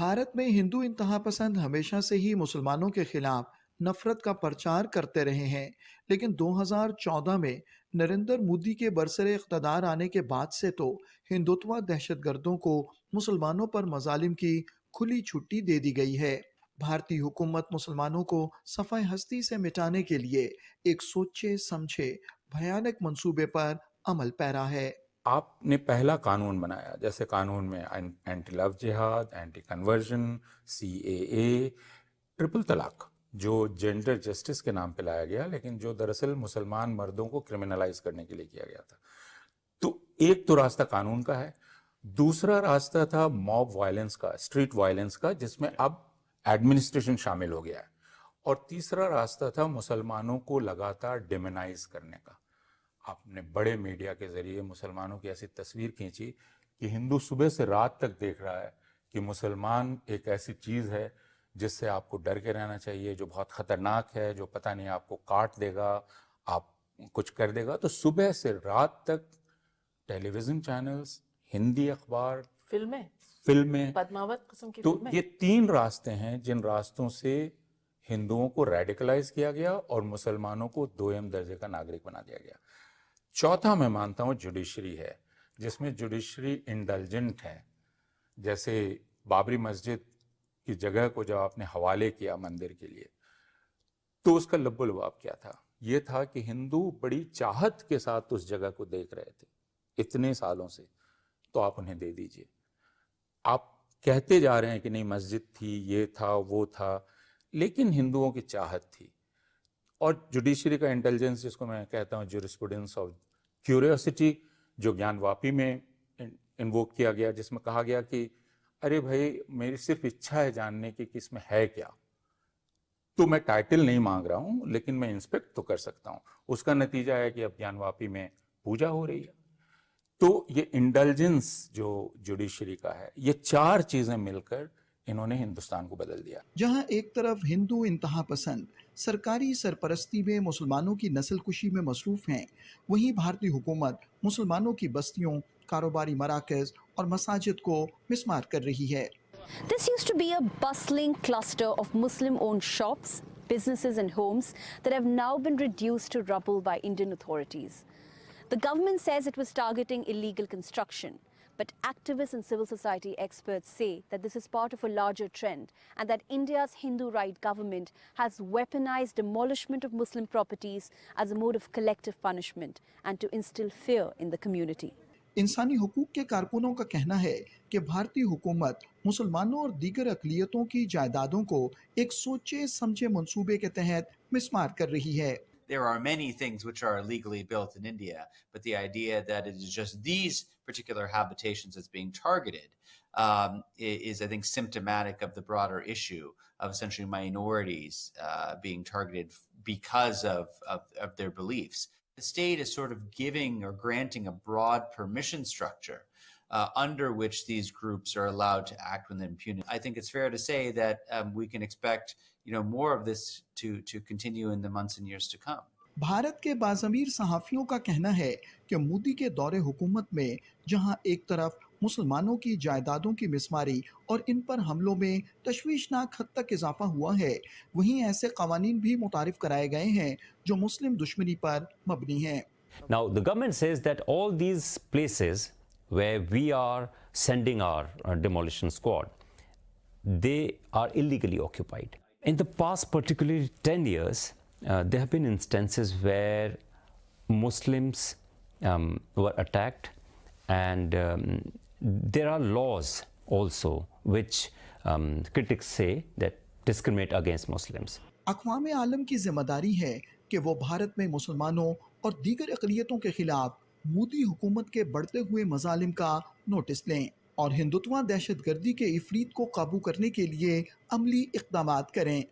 भारत में हिंदू इंतहा पसंद हमेशा से ही मुसलमानों के खिलाफ नफरत का प्रचार करते रहे हैं, लेकिन 2014 में नरेंद्र मोदी के बरसरे इख्तदार आने के बाद से तो हिंदुत्व दहशतगर्दों को मुसलमानों पर मजालिम की खुली छुट्टी दे दी गई है। भारतीय हुकूमत मुसलमानों को सफ़ाए हस्ती से मिटाने के लिए एक सोचे समझे भयानक मंसूबे पर अमल पैरा है। आपने पहला कानून बनाया, जैसे कानून में एंटी लव जिहाद, एंटी कन्वर्जन, CAA, ट्रिपल तलाक, जो जेंडर जस्टिस के नाम पे लाया गया, लेकिन जो दरअसल मुसलमान मर्दों को क्रिमिनलाइज करने के लिए किया गया था। तो एक तो रास्ता कानून का है, दूसरा रास्ता था मॉब वायलेंस का, स्ट्रीट वायलेंस का, जिसमें अब एडमिनिस्ट्रेशन शामिल हो गया है, और तीसरा रास्ता था मुसलमानों को लगातार डिमोनाइज करने का। आपने बड़े मीडिया के जरिए मुसलमानों की ऐसी तस्वीर खींची कि हिंदू सुबह से रात तक देख रहा है कि मुसलमान एक ऐसी चीज़ है जिससे आपको डर के रहना चाहिए, जो बहुत ख़तरनाक है, जो पता नहीं आपको काट देगा, आप कुछ कर देगा। तो सुबह से रात तक टेलीविज़न चैनल्स, हिंदी अखबार, फिल्में, पद्मावत किस्म की तो फिल्में। ये तीन रास्ते हैं जिन रास्तों से हिंदुओं को रेडिकलाइज किया गया और मुसलमानों को दोयम दर्जे का नागरिक बना दिया गया। चौथा मैं मानता हूँ जुडिशरी है, जिसमें जुडिशरी इंडल्जेंट है। जैसे बाबरी मस्जिद की जगह को जब आपने हवाले किया मंदिर के लिए, तो उसका लब्बो लुबाब क्या था? ये था कि हिंदू बड़ी चाहत के साथ उस जगह को देख रहे थे इतने सालों से, तो आप उन्हें दे दीजिए। आप कहते जा रहे हैं कि नहीं मस्जिद थी, ये था, वो था, लेकिन हिंदुओं की चाहत थी। और जुडिशरी का इंटेलिजेंस, जिसको मैं कहता हूँ ज्यूरिस्प्रूडेंस ऑफ क्यूरियोसिटी, जो ज्ञान वापी में इन्वोक किया गया, जिसमें कहा गया कि अरे भाई मेरी सिर्फ इच्छा है जानने की कि इसमें है क्या, तो मैं टाइटल नहीं मांग रहा हूँ, लेकिन मैं इंस्पेक्ट तो कर सकता हूँ। उसका नतीजा है कि अब ज्ञान वापी में पूजा हो रही है। तो ये इंडल्जेंस जो जुडिशरी का है, ये चार चीजें मिलकर इन्होंने हिंदुस्तान को बदल दिया। जहां एक तरफ हिंदू इंतहा पसंद सरकारी सरपरस्ती में मुसलमानों की नस्ल कुशी में मसरूफ हैं, वहीं भारतीय हुकूमत मुसलमानों की बस्तियों, कारोबारी मराकज और मसाजिद को मिस्मार कर रही है। This used to be a bustling cluster of Muslim-owned shops, businesses and homes that have now been reduced to rubble by Indian authorities. The government says it was targeting illegal construction, but activists and civil society experts say that this is part of a larger trend and that India's Hindu right government has weaponized demolishment of Muslim properties as a mode of collective punishment and to instill fear in the community. इंसानी हुकूक के कारकुनों का कहना है कि भारतीय हुकूमत मुसलमानों और दीगर अक़लियतों की जायदादों को एक सोचे समझे मंसूबे के तहत मिस्मार कर रही है। There are many things which are illegally built in India, but the idea that it is just these particular habitations that's being targeted is, I think, symptomatic of the broader issue of essentially minorities being targeted because of their beliefs. The state is sort of giving or granting a broad permission structure under which these groups are allowed to act with impunity. I think it's fair to say that we can expect, more of this to continue in the months and years to come. Bharat के बाज़मीर सहाफ़ियों का कहना है कि मोदी के दौरे हुकूमत में जहां एक तरफ मुसलमानों की जायदादों की मिसमारी और इन पर हमलों में तशवीशनाक हद तक इजाफा हुआ है, वहीं ऐसे कवानीन भी मुतारिफ कराए गए हैं जो मुस्लिम दुश्मनी पर मबनी हैं। Now the government says that all these places where we are sending our demolition squad, they are illegally occupied. In the past, particularly 10 years, there have been instances where Muslims were attacked, and there are laws also which critics say that discriminate against Muslims. अक़वाम आलम की जिम्मेदारी है कि वो भारत में मुसलमानों और दीगर अक़लियतों के खिलाफ मोदी हुकूमत के बढ़ते हुए मजालिम का नोटिस लें और हिंदुत्व दहशतगर्दी के इफरीत को काबू करने के लिए अमली इक़दामात करें।